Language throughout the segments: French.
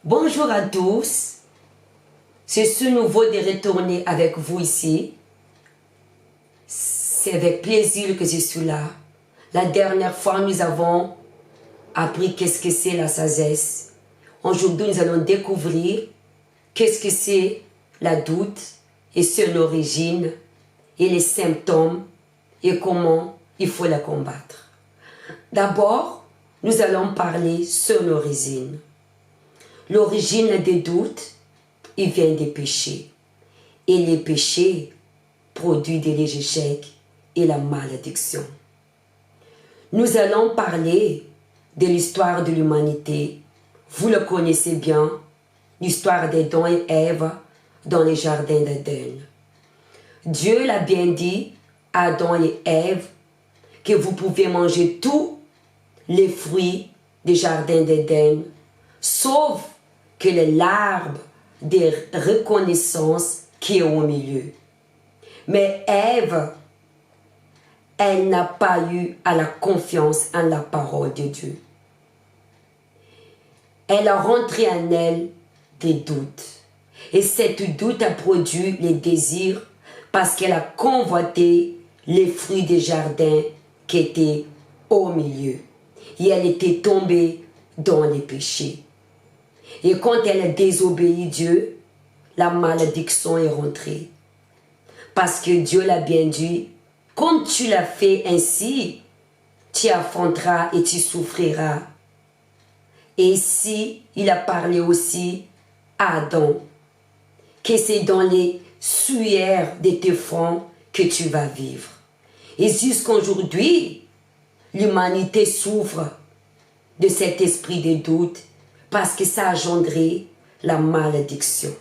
Bonjour à tous, c'est ce nouveau de retourner avec vous ici. C'est avec plaisir que je suis là. La dernière fois, nous avons appris qu'est-ce que c'est la sagesse. Aujourd'hui, nous allons découvrir qu'est-ce que c'est la doute et son origine et les symptômes et comment il faut la combattre. D'abord, nous allons parler son origine. L'origine des doutes, il vient des péchés. Et les péchés produisent des échecs et la malédiction. Nous allons parler de l'histoire de l'humanité. Vous le connaissez bien, l'histoire d'Adam et Ève dans les jardins d'Éden. Dieu l'a bien dit à Adam et Ève que vous pouvez manger tous les fruits des jardins d'Éden, sauf que l'arbre de reconnaissance qui est au milieu. Mais Ève, elle n'a pas eu à la confiance en la parole de Dieu. Elle a rentré en elle des doutes. Et cette doute a produit les désirs parce qu'elle a convoité les fruits des jardins qui étaient au milieu. Et elle était tombée dans les péchés. Et quand elle a désobéi Dieu, la malédiction est rentrée. Parce que Dieu l'a bien dit, comme tu l'as fait ainsi, tu affronteras et tu souffriras. Et ici, il a parlé aussi à Adam, que c'est dans les suaires de tes fronts que tu vas vivre. Et jusqu'aujourd'hui, l'humanité souffre de cet esprit de doute parce que ça a engendré la malédiction.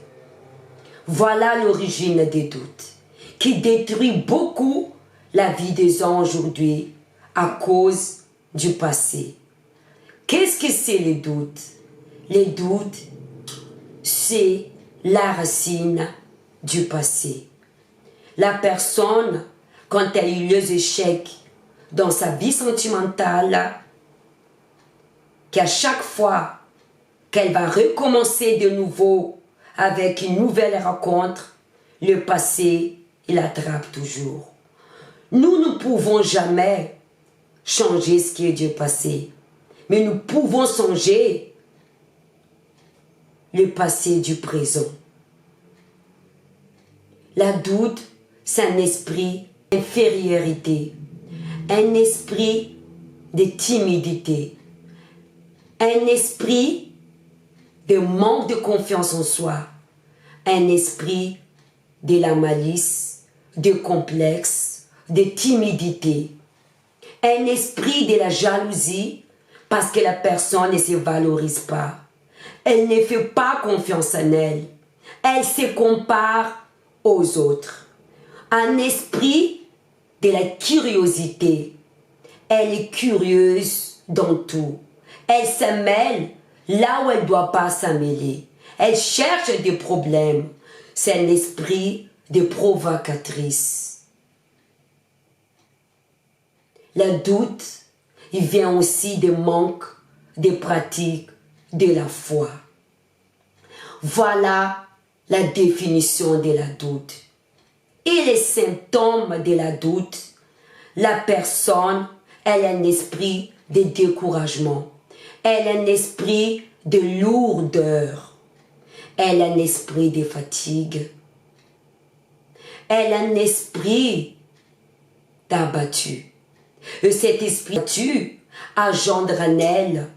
Voilà l'origine des doutes qui détruit beaucoup la vie des gens aujourd'hui à cause du passé. Qu'est-ce que c'est les doutes? Les doutes, c'est la racine du passé. La personne, quand elle a eu les échecs dans sa vie sentimentale, qu'à chaque fois qu'elle va recommencer de nouveau avec une nouvelle rencontre, le passé, il attrape toujours. Nous ne pouvons jamais changer ce qui est du passé, mais nous pouvons changer le passé du présent. La doute, c'est un esprit d'infériorité, un esprit de timidité, un esprit de manque de confiance en soi, un esprit de la malice, de complexe, de timidité, un esprit de la jalousie parce que la personne ne se valorise pas. Elle ne fait pas confiance en elle. Elle se compare aux autres. Un esprit de la curiosité. Elle est curieuse dans tout. Elle se mêle là où elle ne doit pas s'en mêler. Elle cherche des problèmes. C'est un esprit de provocatrice. Le doute, il vient aussi des manques, des pratiques, de la foi. Voilà la définition de la doute. Et les symptômes de la doute, la personne, elle a un esprit de découragement. Elle a un esprit de lourdeur. Elle a un esprit de fatigue. Elle a un esprit d'abattu. Et cet esprit abattu engendre en elle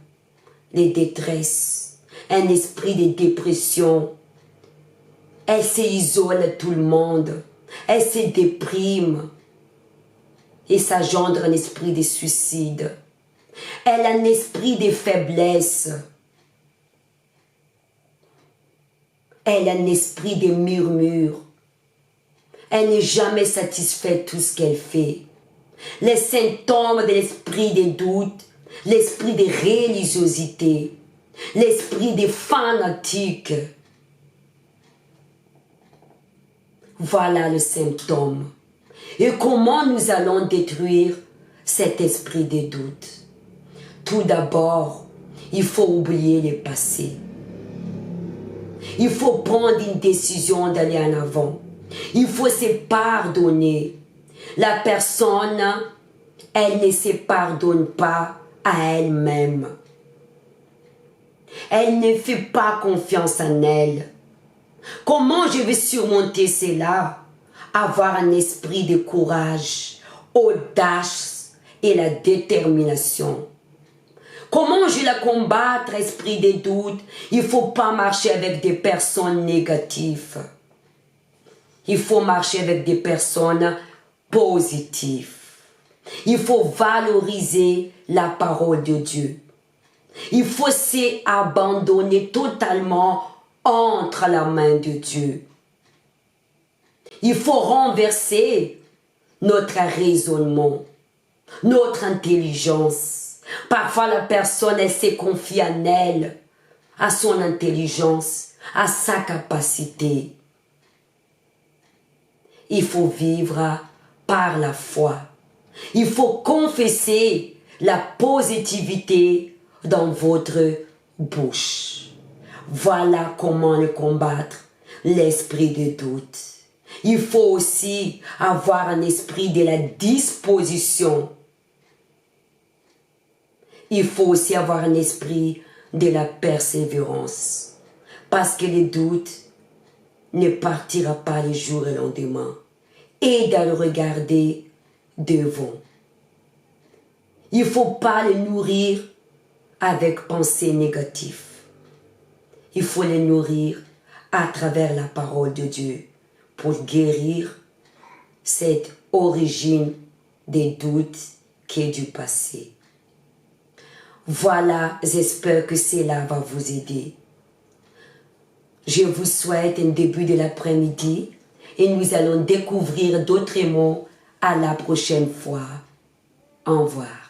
les détresses, un esprit de dépression. Elle s'isole tout le monde. Elle se déprime. Et ça engendre un esprit de suicide. Elle a un esprit de faiblesse. Elle a un esprit de murmure. Elle n'est jamais satisfaite de tout ce qu'elle fait. Les symptômes de l'esprit de doute, l'esprit de religiosité, l'esprit de fanatique. Voilà le symptôme. Et comment nous allons détruire cet esprit de doute? Tout d'abord, il faut oublier le passé. Il faut prendre une décision d'aller en avant. Il faut se pardonner. La personne, elle ne se pardonne pas à elle-même. Elle ne fait pas confiance en elle. Comment je vais surmonter cela? Avoir un esprit de courage, audace et la détermination. Comment je la combattre, esprit de doute? Il ne faut pas marcher avec des personnes négatives. Il faut marcher avec des personnes positives. Il faut valoriser la parole de Dieu. Il faut s'abandonner totalement entre la main de Dieu. Il faut renverser notre raisonnement, notre intelligence. Parfois la personne, elle se confie en elle, à son intelligence, à sa capacité. Il faut vivre par la foi. Il faut confesser la positivité dans votre bouche. Voilà comment le combattre, l'esprit de doute. Il faut aussi avoir un esprit de la disposition. Il faut aussi avoir un esprit de la persévérance. Parce que le doute ne partira pas le jour et le lendemain. Et de le regarder devant. Il ne faut pas le nourrir avec pensée négative. Il faut le nourrir à travers la parole de Dieu pour guérir cette origine des doutes qui est du passé. Voilà, j'espère que cela va vous aider. Je vous souhaite un début de l'après-midi et nous allons découvrir d'autres mots à la prochaine fois. Au revoir.